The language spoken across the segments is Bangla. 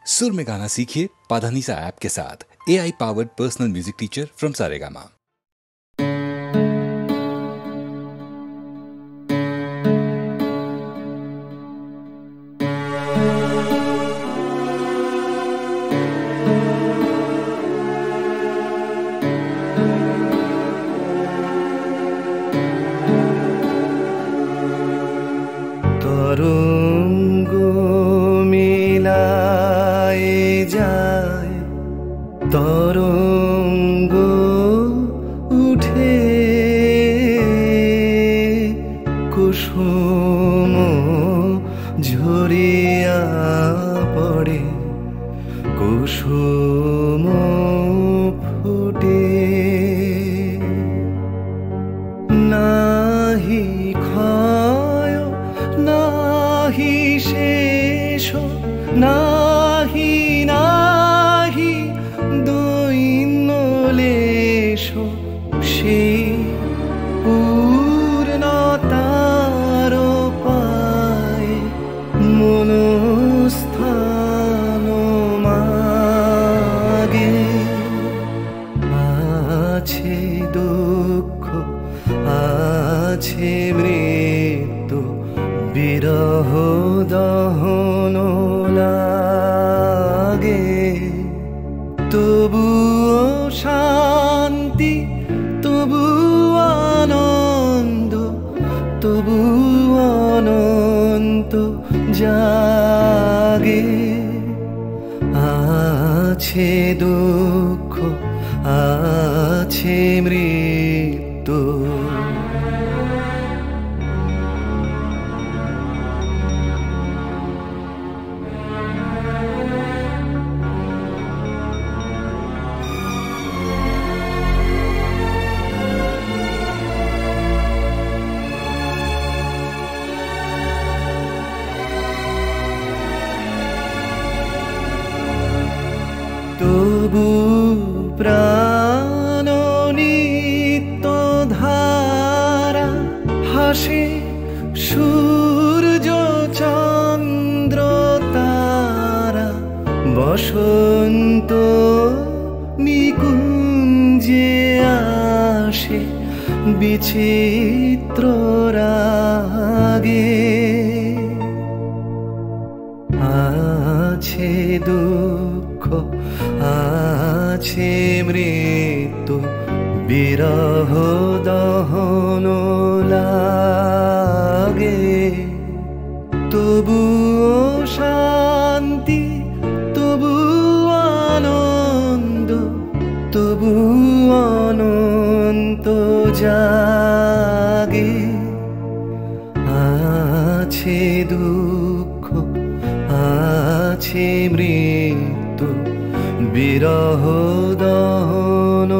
सुर में गाना सीखिए पाधानीसा ऐप के साथ। AI powered personal music teacher from Saregama. তরঙ্গ উঠে কুসুম ঝরিয়া পড়ে, কুসুম ফুটে নাহি ক্ষয় নাহি শেষ নাহি নাহি দৈন্যলেশ, সেই পূর্ণতার পায় মনস্থান মাগে। আছে দুঃখ আছে মৃত্যু, বিরহ দহন লাগে, তবুও শান্তি তবু আনন্দ, তবু অনন্ত জাগে। আছে দুঃখ আছে মৃত্যু। তবু প্রাণ নিত্য ধারা হাসে, সূর্য চন্দ্র তারা বসন্ত নিকুঞ্জে আসে বিচিত্র রাগে। আছে দুঃখ আছে মৃত্যু, বিরহ দহন লাগে, তবুও শান্তি তবু আনন্দ, তবু অনন্ত জাগে। আছে দুঃখ আছে মৃত্যু, বিরহ দহন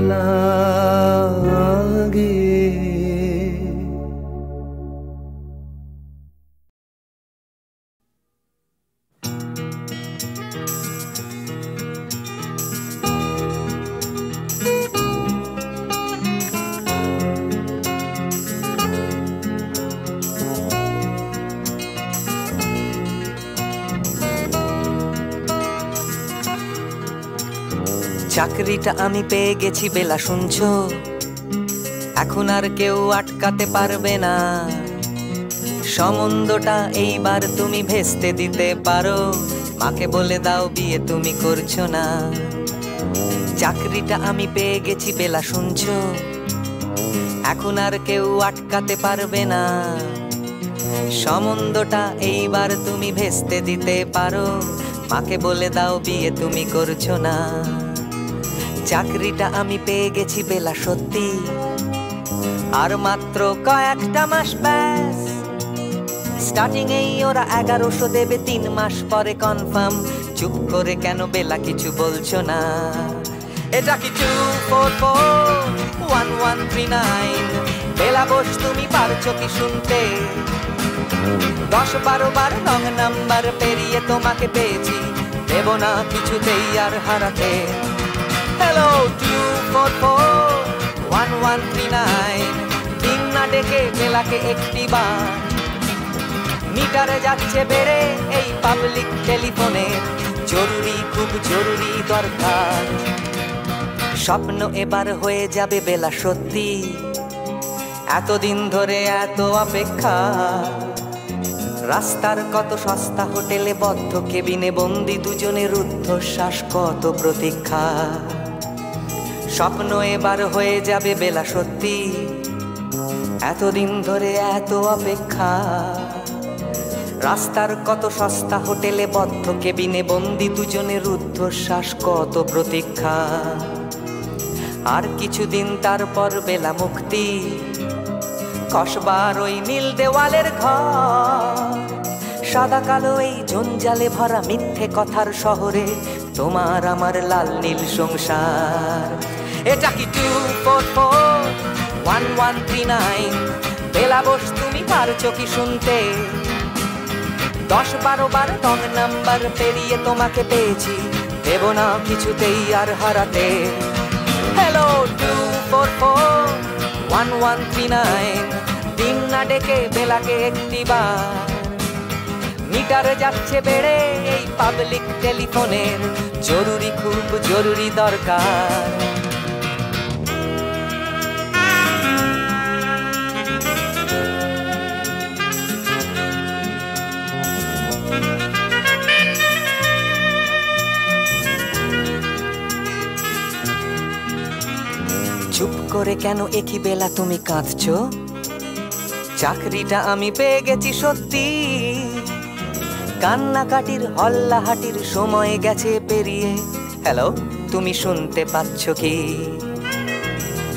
লাগে। চাকরিটা আমি পেয়ে গেছি বেলা, শুনছো? এখন আর কেউ আটকাতে পারবে না। সম্বন্ধটা এইবার তুমি ভেস্তে দিতে পারো, মাকে বলে দাও বিয়ে তুমি করছো না। চাকরিটা আমি পেয়ে গেছি বেলা, শুনছো? এখন আর কেউ আটকাতে পারবে না। সম্বন্ধটা এইবার তুমি ভেস্তে দিতে পারো, মাকে বলে দাও বিয়ে তুমি করছো না। চাকরিটা আমি পেয়ে গেছি বেলা, সত্যি আর মাত্র কয়েকটা মাস ব্যাস। স্টার্টিং এই ওরা 1100 দেবে, 3 মাস পরে কনফার্ম। চুপ করে কেন বেলা কিছু বলছো না? এটা কি 2441139? বেলা বোস তুমি পারছো কি শুনতে? 10-12 বার রং নাম্বার পেরিয়ে তোমাকে পেয়েছি, দেব না কিছুতেই আর হারাতে। হ্যালো 2441139, দিন না ডেকে বেলাকে একটি বার। মিটারে যাচ্ছে বেড়ে এই পাবলিক টেলিফোনের জরুরি খুব জরুরি দরকার। স্বপ্ন এবার হয়ে যাবে বেলা সত্যি, এতদিন ধরে এত অপেক্ষা। রাস্তার কত সস্তা হোটেলে বদ্ধ কেবিনে বন্দি দুজনের রুদ্ধশ্বাস কত প্রতীক্ষা। স্বপ্ন এবার হয়ে যাবে বেলা সত্যি, এতদিন ধরে এত অপেক্ষা। রাস্তার কত সস্তা হোটেলে বদ্ধ কেবিনে বন্দি দুজনের রুদ্ধশ্বাস কত প্রতীক্ষা। আর কিছুদিন তারপর বেলা মুক্তি, কসবার ওই নীল দেওয়ালের ঘর। সাদা কালো এই জঞ্জালে ভরা মিথ্যে কথার শহরে তোমার আমার লাল নীল সংসার। এটা কি 2441139? বেলা বোস তুমি পারছো কি শুনতে? 10-12 বার রং নাম্বার পেরিয়ে তোমাকে পেয়েছি, দেব না কিছুতেই আর হারাতে। হ্যালো 2441139, দিন না ডেকে বেলাকে একটিবার। মিটার যাচ্ছে বেড়ে এই পাবলিক টেলিফোনের, জরুরি খুব জরুরি দরকার। চুপ করে কেন একই বেলা তুমি কাঁদছো? চাকরিটা আমি পেয়ে গেছি সত্যি, কান্নাকাটির হল্লাহাটির সময় গেছে পেরিয়ে। হ্যালো, তুমি শুনতে পাচ্ছ কি?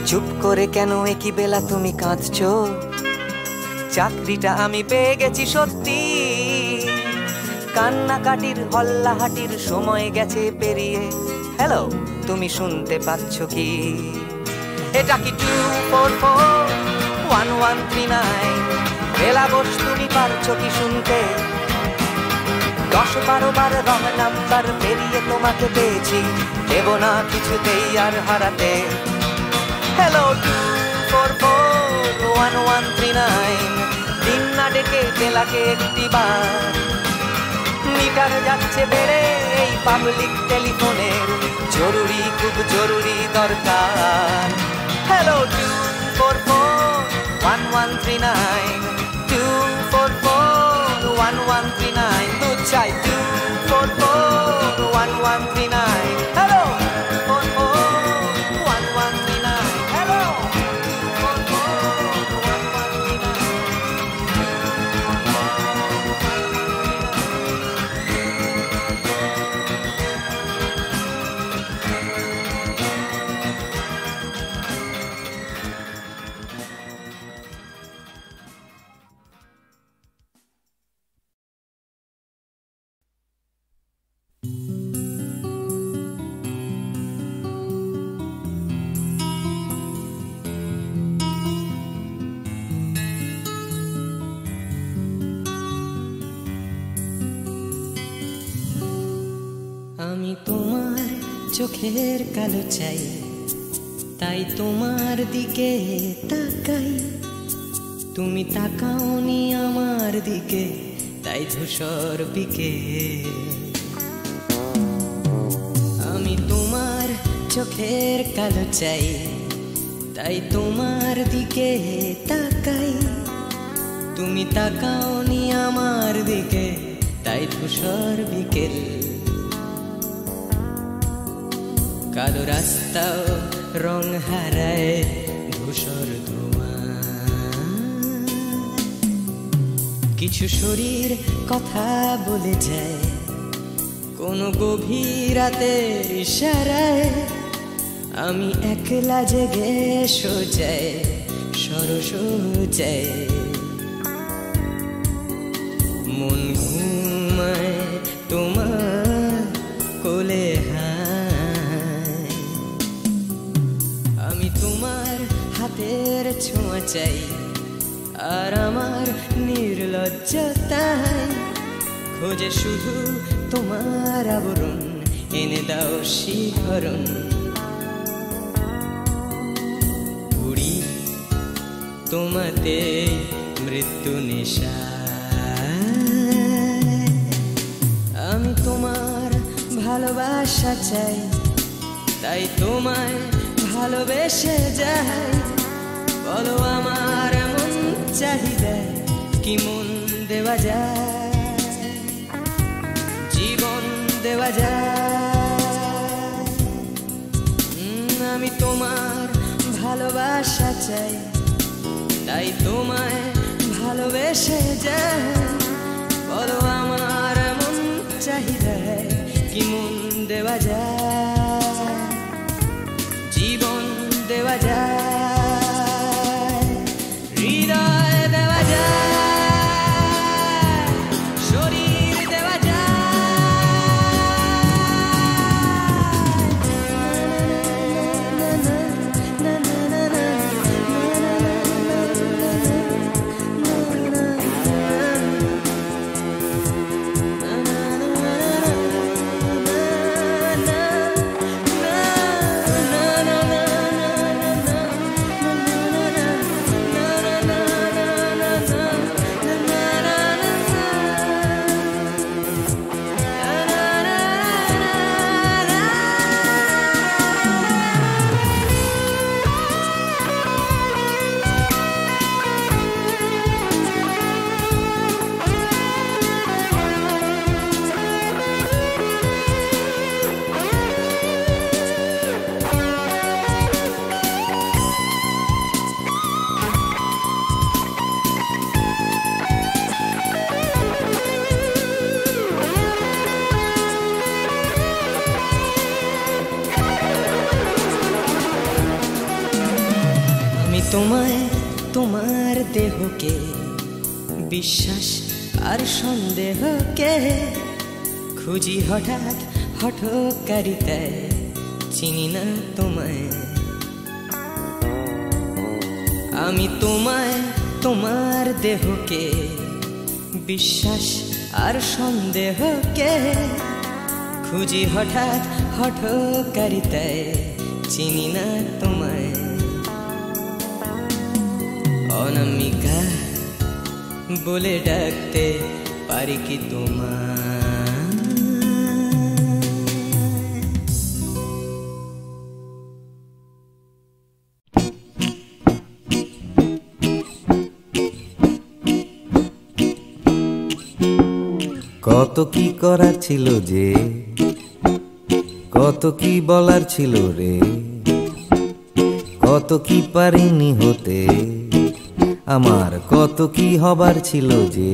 চুপ করে কেন একই বেলা তুমি কাঁদছো? চাকরিটা আমি পেয়ে গেছি সত্যি, কান্নাকাটির হল্লাহাটির সময় গেছে পেরিয়ে। হ্যালো, তুমি শুনতে পাচ্ছ কি? এটা কি 2441139? বেলা বোস তুমি পারছো কি শুনতে? 10-12 বার রং নাম্বার পেরিয়ে তোমাকে পেয়েছি, দেব না কিছুতেই আর হারাতে। হ্যালো 2441139, দিন না ডেকে বেলাকে একটিবার। মিটার যাচ্ছে বেড়ে এই পাবলিক টেলিফোনের, জরুরি খুব জরুরি দরকার। হ্যালো 2441139, 2441139, দুধ চাই 2441139। হ্যালো 2441139, হ্যালো আমি তোমার চোখের কালো চাই, তাই তোমার দিকে তাকাই। তুমি তাকাওনি আমার দিকে, তাই ধূসর বিকেল। আমি তোমার চোখের কালো চাই, তাই তোমার দিকে তাকাই। তুমি তাকাওনি আমার দিকে, তাই ধূসর বিকেল। কালো রাস্তাও রং হারায় ধূসর ধোঁয়া। কিছু শরীর কথা বলে যায় কোনো গভীর রাতের ইশারায়। আমি একলা জেগে সোজায় সরস যায়, মন ঘুমায় তোমার কোলে হায়। আমি তোমার হাতের ছোঁয়া চাই, আর আমার নির্লজ্জতায় খোঁজে শুধু তোমার আবরণ। এনে দাও শিহরণ, উড়ি তোমাতে মৃত্যু নেশা। আমি তোমার ভালোবাসা চাই, তাই তোমায় ভালোবেসে যাই। বলো আমার এমন চাহিদা কি মন দেওয়া যায়, জীবন দেওয়া যায়। আমি তোমার ভালোবাসা চাই, তাই তোমায় ভালোবেসে যাই। বলো আমার এমন চাহিদা কি মন দেওয়া যায়, জীবন দেওয়া যায়, হৃদয় দেওয়া যায়, শরীর দেওয়া তোমায়, তোমার দেহকে বিশ্বাস আর সন্দেহকে খুঁজি হঠাৎ হঠকারিতায়, চিনি না তোমায়। আমি তোমায়, তোমার দেহকে বিশ্বাস আর সন্দেহকে খুঁজি হঠাৎ হঠকারিতায়, চিনি না তোমায়। অনামিকা বলে ডাকতে পারি কি তোমায়? কত কি করার ছিল যে, কত কি বলার ছিল রে, কত কি পারিনি হতে, আমার কত কি হবার ছিল যে।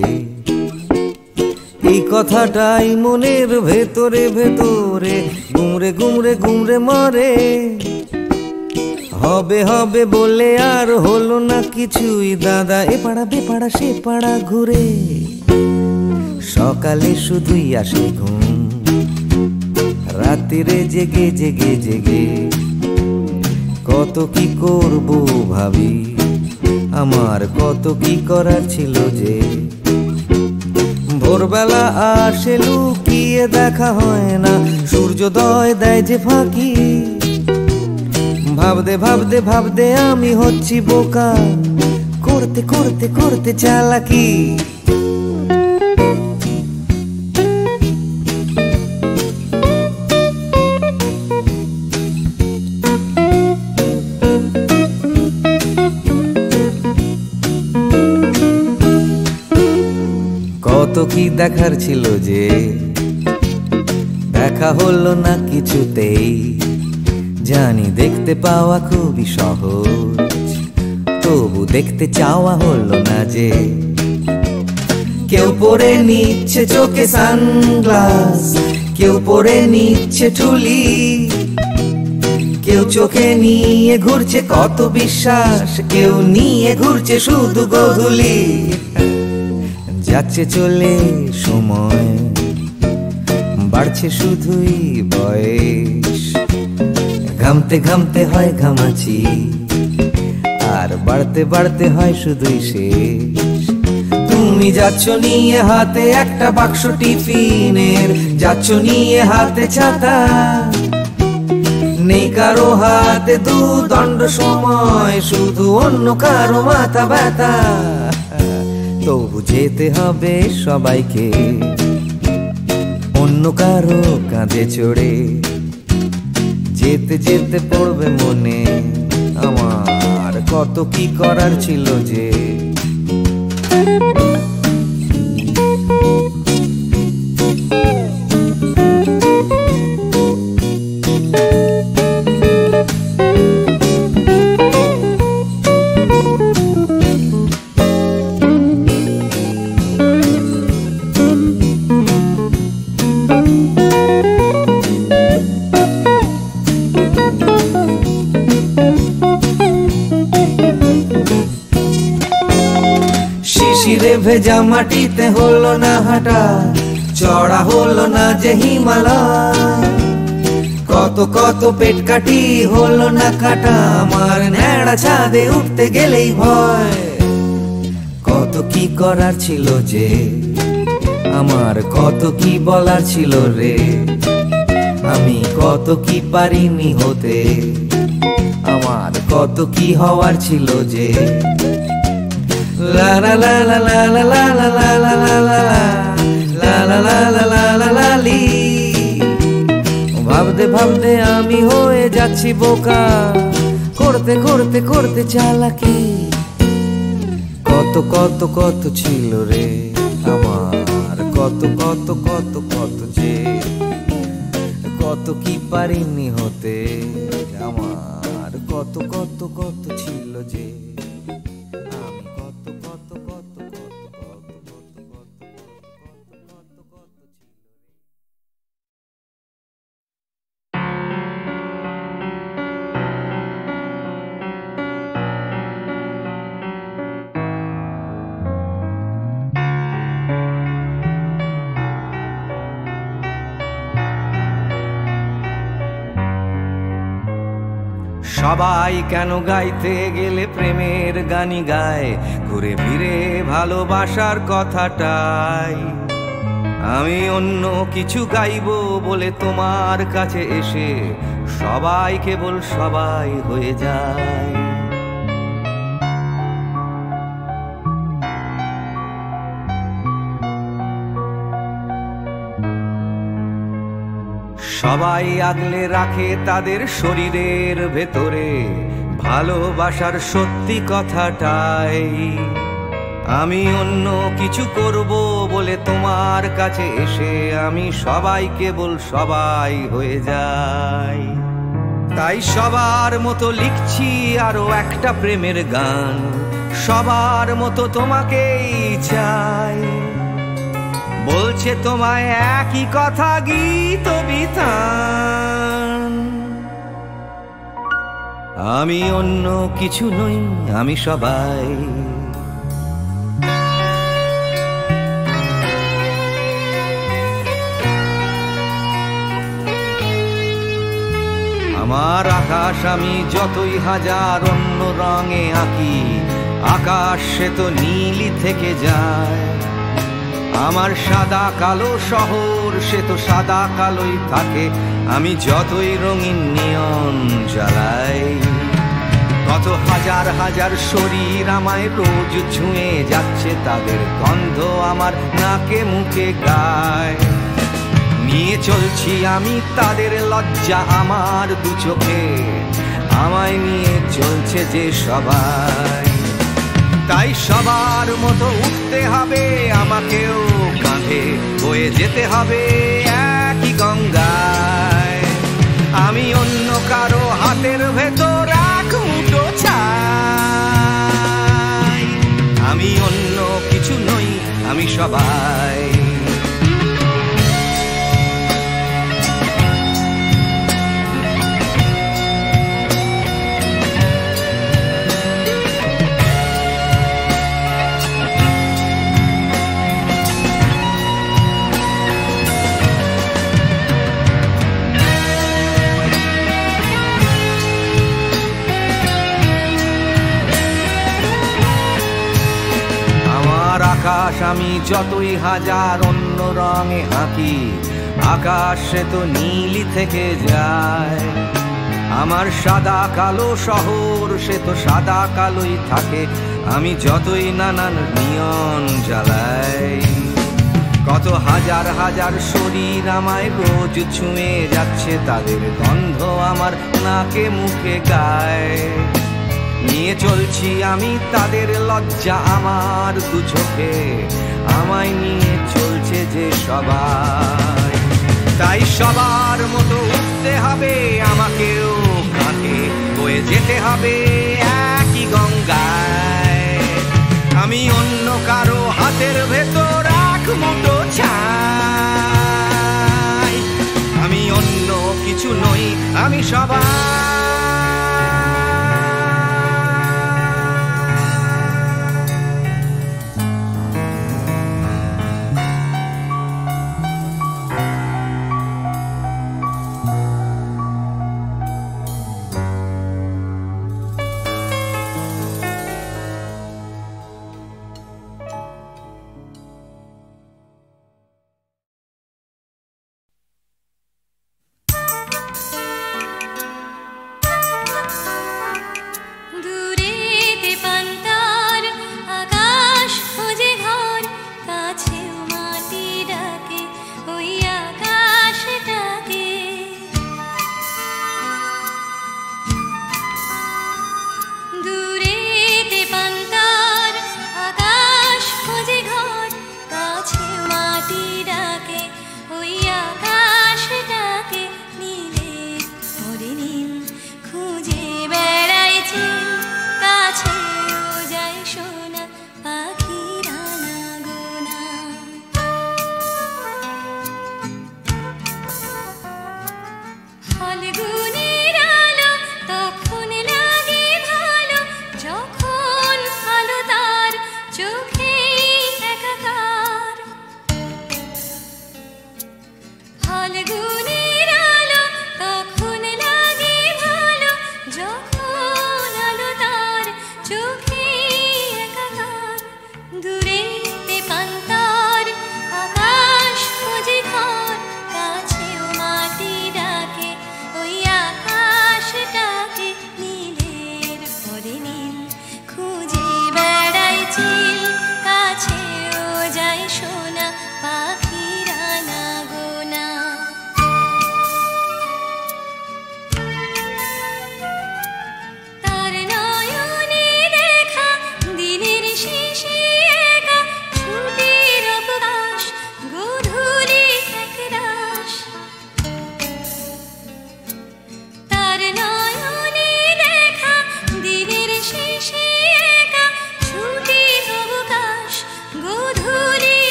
এই কথাটাই মনের ভেতরে ভেতরে গুমরে গুমরে গুমরে মরে। হবে হবে বলে আর হলো না কিছুই দাদা, এ পাড়া বে পাড়া সে পাড়া ঘুরে। সকালে শুধুই আসে ঘুম, রাত্রিরে জেগে জেগে জেগে কত কি করবো ভাবি, আমার কত কি করার ছিল যে। ভোরবেলা আসে লুকিয়ে দেখা হয় না, সূর্যোদয় দেয় যে ফাঁকি। ভাবতে ভাবতে ভাবতে আমি হচ্ছি বোকা, করতে করতে করতে চালাকি। কত কি দেখার ছিল যে, দেখা হলো না কিছুতেই। জানি দেখতে পাওয়া খুবই সহজ, তবু দেখতে চাওয়া হলো না যে। কেউ পরে নিচ্ছে চোখে সানগ্লাস, কেউ পরে নিচ্ছে ঠুলি, কেউ চোখে নিয়ে ঘুরছে কত বিশ্বাস, কেউ নিয়ে ঘুরছে শুধু গোধূলি। যাচ্ছে চলে সময়, বাড়ছে শুধুই বয়স, ঘামতে ঘামতে হয় ঘামাচি, আর বাড়তে বাড়তে হয় শুধুই শেষ। তুমি যাচ্ছ নিয়ে হাতে একটা বাক্স টিফিনের, যাচ্ছ নিয়ে হাতে ছাতা, নেই কারো হাতে দুদণ্ড সময়, শুধু অন্য কারো মাথা ব্যথা। তবু যেতে হবে সবাইকে, অন্য অন্য কারো কাঁধে চড়ে যেতে যেতে পড়বে মনে আমার কত কি করার ছিল যে। শিশিরে ভেজা মাটিতে হলো না হাঁটা, চড়া হলো না যে হিমালয়, কত কত পেট কাটি হলো না কাটা, আমার ন্যাড়া ছাদে উঠতে গেলেই ভয়। কত কি করার ছিল যে, আমার কত কি বলার ছিল রে, আমি কত কি পারিনি হতে, আমার কত কি হওয়ার ছিল যে। লা লা লা লা লা লা লা লা লা লা লা লা লা লা লা লা লা লা লি। ভাবতে ভাবতে আমি হয়ে যাচ্ছি বোকা, করতে করতে করতে চালাকি। কত কত কত ছিল রে আমার, কত কত কত কত যে, কত কি পারিনি হতে, আমার কত কত কত ছিল যে। সবাই কেন গাইতে গেলে প্রেমের গানই গায়, ঘুরে ফিরে ভালোবাসার কথাটাই। আমি অন্য কিছু গাইবো বলে তোমার কাছে এসে সবাই কেবল সবাই হয়ে যায়। সবাই আগলে রাখে তাদের শরীরের ভেতরে ভালোবাসার সত্যি কথাটাই। আমি অন্য কিছু করব বলে তোমার কাছে এসে আমি সবাই কেবল সবাই হয়ে যাই। তাই সবার মতো লিখছি আরো একটা প্রেমের গান, সবার মতো তোমাকেই চাই। বলছে তোমায় একই কথা গীত বিতান। আমি অন্য কিছু নই, আমি সবাই। আমার আকাশ আমি যতই হাজার অন্য রঙে আঁকি, আকাশ সে তো নীলই থেকে যায়। আমার সাদা কালো শহর সে তো সাদা কালোই থাকে, আমি যতই রঙিন নিয়ন জ্বালাই। কত হাজার হাজার শরীর আমায় রোজ ছুঁয়ে যাচ্ছে, তাদের গন্ধ আমার নাকে মুখে গায়। নিয়ে চলছি আমি তাদের লজ্জা আমার দু চোখে, আমায় নিয়ে চলছে যে সবাই। তাই সবার মতো উঠতে হবে আমাকেও, কাঁধে বয়ে যেতে হবে একই গঙ্গায়। আমি অন্য কারো হাতের ভেতর এক মুঠো চাই। আমি অন্য কিছু নই, আমি সবাই। আকাশ আমি যতই হাজার অন্য রঙে আঁকি, আকাশ সে তো নীলই থেকে যায়। আমার সাদা কালো শহর সে তো সাদা কালোই থাকে, আমি যতই নানান নিয়ন জ্বালাই। কত হাজার হাজার শরীর আমায় রোজ ছুঁয়ে যাচ্ছে, তাদের গন্ধ আমার নাকে মুখে গায়। নিয়ে চলছি আমি তাদের লজ্জা আমার দু চোখে, আমায় নিয়ে চলছে যে সবাই। তাই সবার মতো উঠতে হবে আমাকেও, কাঁধে বয়ে যেতে হবে একই গঙ্গায়। আমি অন্য কারো হাতের ভেতর এক মুঠো ছাই, আমি অন্য কিছু নই, আমি সবাই।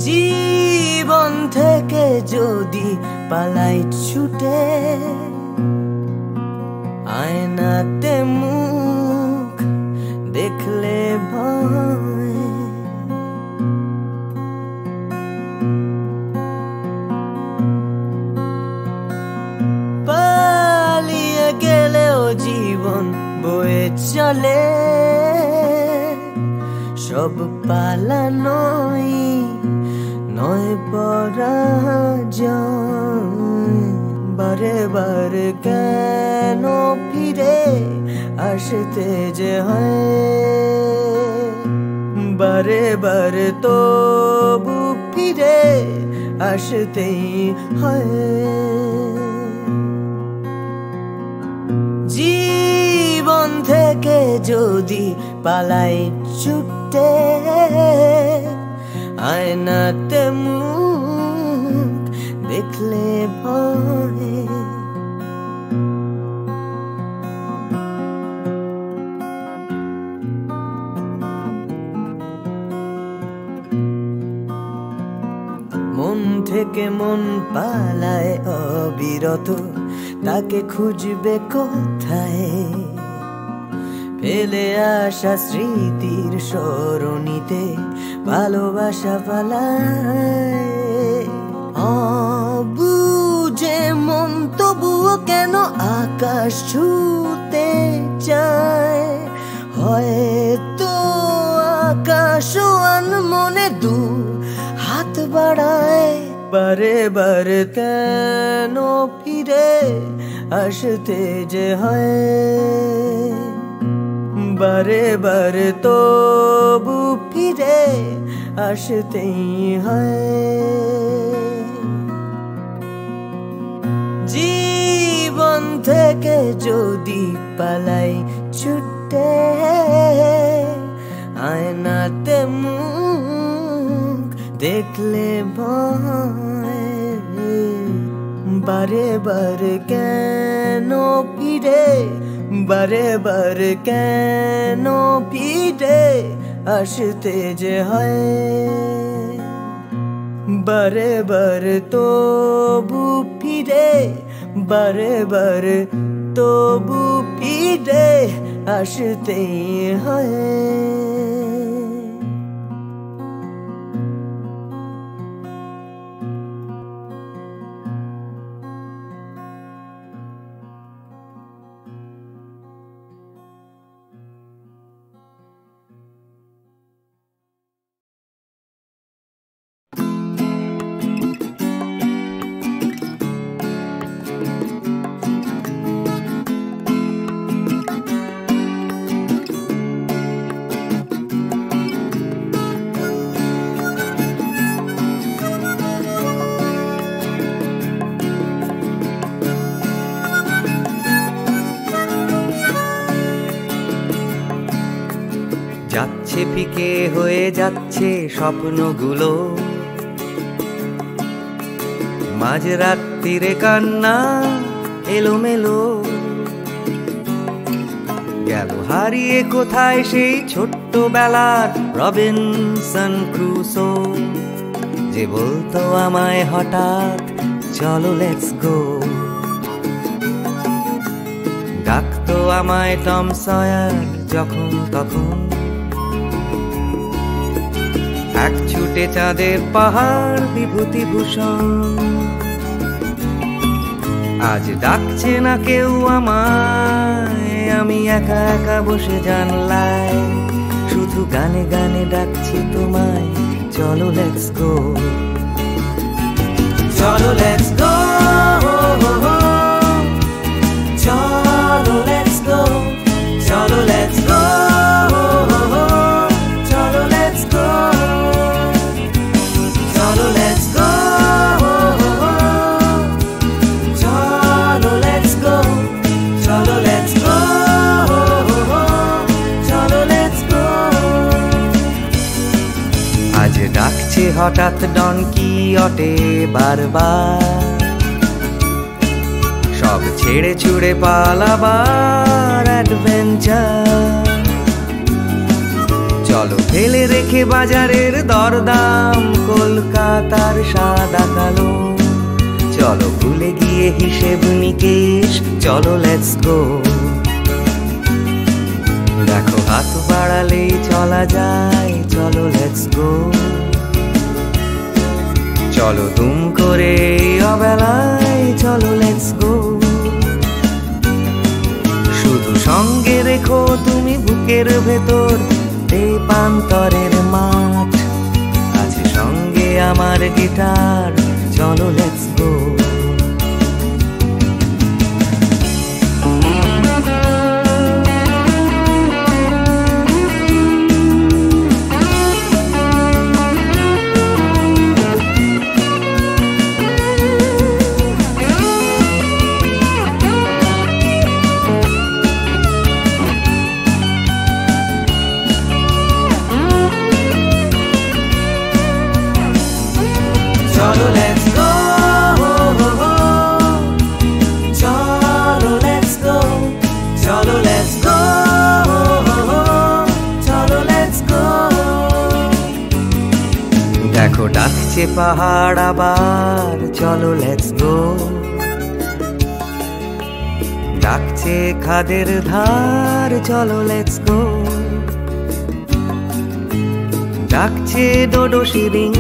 জীবন থেকে যদি পালাই ছুটে, আয়নাতে মুখ দেখলে ভয়, পালিয়ে গেলেও জীবন বয়ে চলে, সব পালানোই নয় পরাজয়। বারে বারে কেন ফিরে আসতে যে হয়, বারে বারে তবু ফিরে আসতেই হয়। জীবন থেকে যদি পালাই ছুটে, আয়নাতে মুখ দেখলে ভয়, থেকে মন পালায় অবিরত, তাকে খুঁজবে কোথায়? ফেলে আসা স্মৃতির সরণিতে ভালোবাসা পালায়। অবুঝে মন তবুও কেন আকাশ ছুতে চায়? হয়তো আকাশ মনে দু হাত বাড়ায়। বারে বারে কেন ফিরে আসতে যে হয়, বারে বারে তবু ফিরে আসতেই হয়। জীবন থেকে যদি পালাই ছুটে, আয়নাতে মুখ দেখলে ভয়। বারে বারে কেন ফিরে, বারে বারে কেন ফিরে আসতে যে হয়, বারে বারে তবু ফিরে, বারে বারে তবু ফিরে আসতেই হয়। যাচ্ছে ফিকে হয়ে যাচ্ছে স্বপ্নগুলো, মাঝরাত্রিরে কান্না এলোমেলো। গেল হারিয়ে কোথায় সেই ছোট্টবেলার রবিনসন ক্রুসো, যে বলতো আমায় হঠাৎ চলো লেটস গো। ডাকতো আমায় টম সয়ার যখন তখন, এক ছুটে চাঁদের পাহাড় বিভূতিভূষণ। আজ ডাকছে না কেউ আমায়, আমি একা একা বসে জানলায়, শুধু গানে গানে ডাকছি তোমায় চলো লেটস গো। চলো লেটস গো, চলো লেটস গো, চলো লেটস গো, চলো লেটস গো, চলো লেটস গো, চলো লেটস গো, চলো লেটস গো, চলো লেটস গো। আজ ডাকছে হঠাৎ ডন কিহটে বারবার, সব ছেড়ে ছুড়ে পালাবার অ্যাডভেঞ্চার। চলো ফেলে রেখে বাজারের দরদাম, কলকাতার সাদা কালো। চলো ভুলে গিয়ে হিসেব নিকেশ, চলো লেটস গো। দেখো হাত বাড়ালেই চলা যায়, চলো লেটস গো। চলো দুম করে অবেলায়, চলো লেটস গো। শুধু সঙ্গে রেখো তুমি বুকের ভেতর দেবান্তরের মাঠ, আছে সঙ্গে আমার গিটার, চলো let's go. Cholo, let's go. দেখো ডাকছে পাহাড় আবার, চলো লেটস গো। ডাকছে খাদের ধার, চলো লেটস গো। ডাকছে ডোডো শিরিং,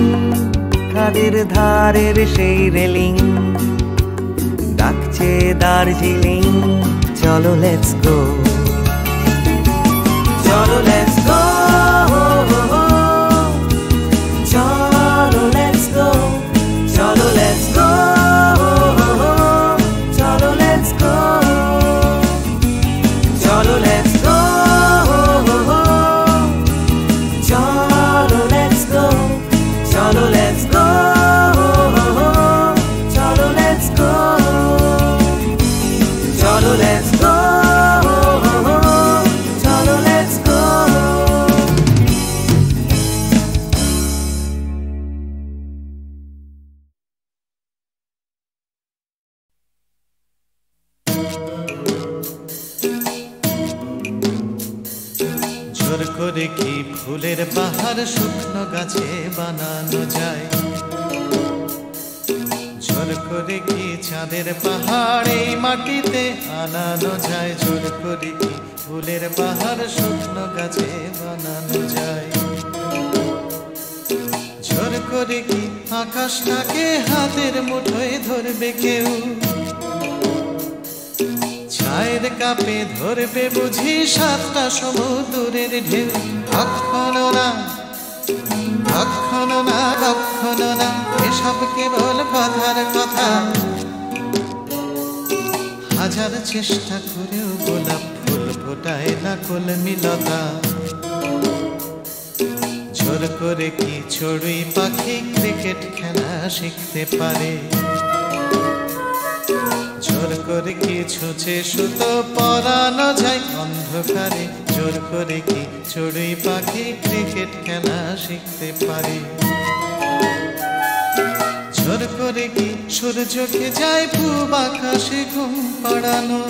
খাদের ধারের সেই রেলিং। ডাকছে দার্জিলিং, চলো লেটস গো। চলো লেটস গো, চলো লেটস গো, চলো লেটস গো, চলো লেটস গো, চলো লেটস গো, চলো লেটস গো, চলো লেটস গো, চলো লেটস গো, চলো লেটস গো, চলো লেটস গো। জোর করে কি ফুলের পাহাড় শুকনো গাছে বানানো যায়? জোর করে কি চাঁদের পাহাড় এই মাটিতে আনানো যায়? জোর করে কি ফুলের পাহাড় শুকনো গাছে বানানো যায়? জোর করে কি আকাশটাকে হাতের মুঠোয় ধরবে কেউ? চায়ের কাপে ধরবে বুঝি সাতটা সমুদ্রের ঢেউ? কখনো না, কখনো না, কখনো না, এসব কেবল কথার কথা। হাজার চেষ্টা করেও গোলাপ ফুল ফোটায় না কলমিলতা। জোর করে কি চড়ুই পাখি ক্রিকেট খেলা শিখতে পারে? জোর করে কি ছুঁচে সুতো পরানো যায় অন্ধকারে? জোর করে কি চড়ুই পাখি ক্রিকেট খেলা শিখতে পারে? জোর করে কি সূর্যকে যায় পূব আকাশে ঘুম পাড়ানো?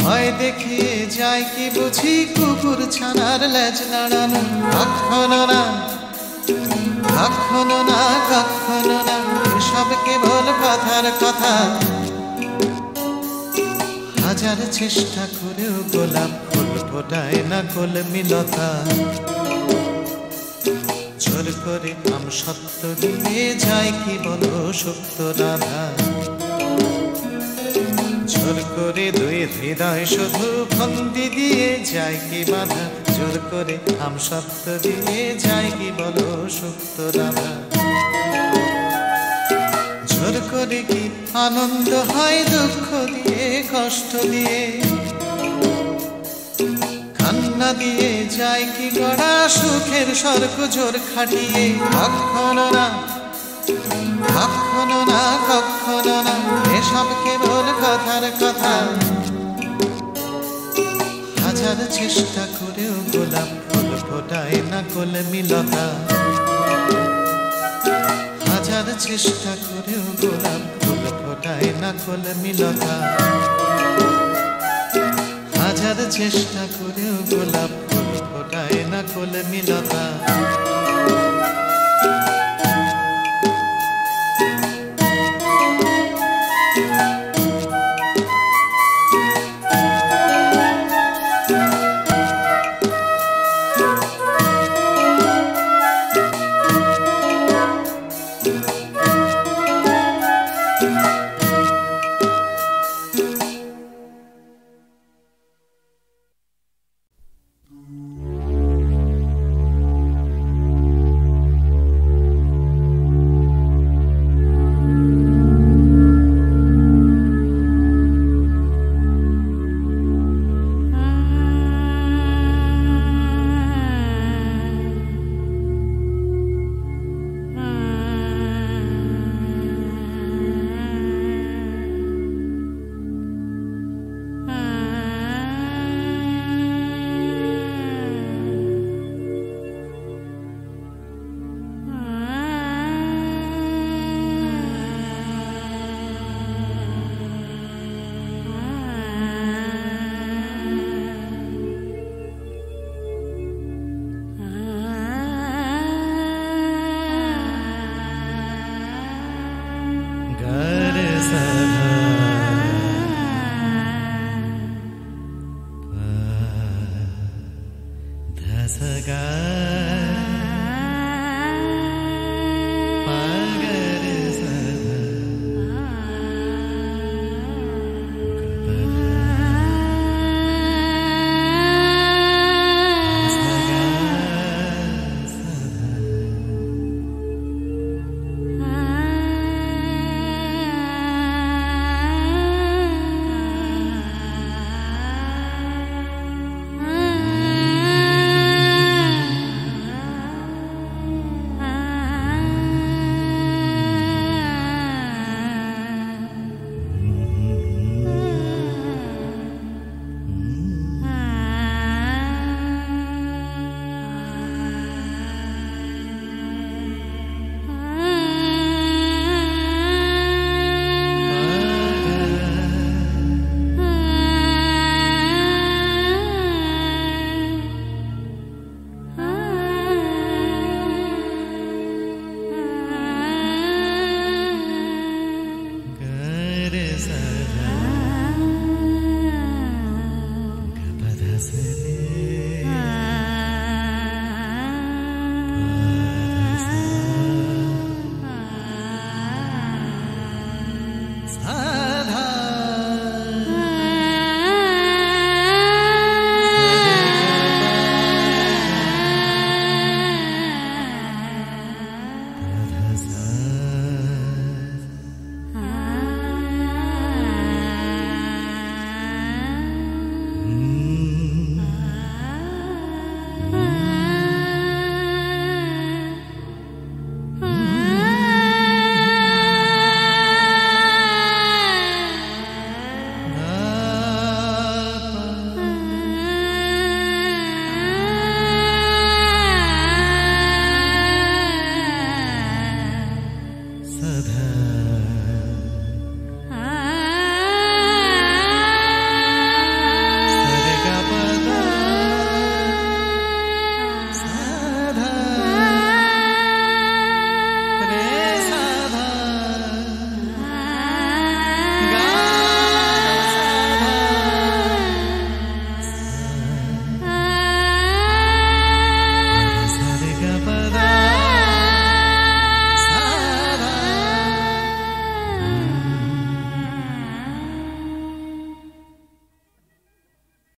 ভয় দেখিয়ে যায় কি বুঝি কুকুর ছানার লেজ নাড়ানো? কখনো না, কখনো না, কখনো না, এসব কেবল কথার কথা। হাজার চেষ্টা করেও গোলাপ ফুল ফোটায় না কলমিলতা। জোর করে আম সত্য দিয়ে যায় কি বলো সুপ্ত রাধা? জোর করে দুই হৃদয় শুধু ফন্দি দিয়ে যায় কি বাধা? জোর করে আম সত্য দিয়ে যায় কি বলো সুপ্ত রাধা? জোর করে কি আনন্দ হয় দুঃখ দিয়ে কষ্ট দিয়ে? কান্না দিয়ে যায় কি গড়া সুখের স্বর্গ জোর খাটিয়ে? কখনো না, কখনো না, কখনো না, এসব কেবল কথার কথা। হাজার চেষ্টা করেও গোলাপ ফুল ফোটায় না কলমিলতা। হাজার চেষ্টা করেও গোলাপ ফুল ফোটায় না কলমিলতা। হাজার চেষ্টা করেও গোলাপ ফুল ফোটায় না কলমিলতা। সাসগা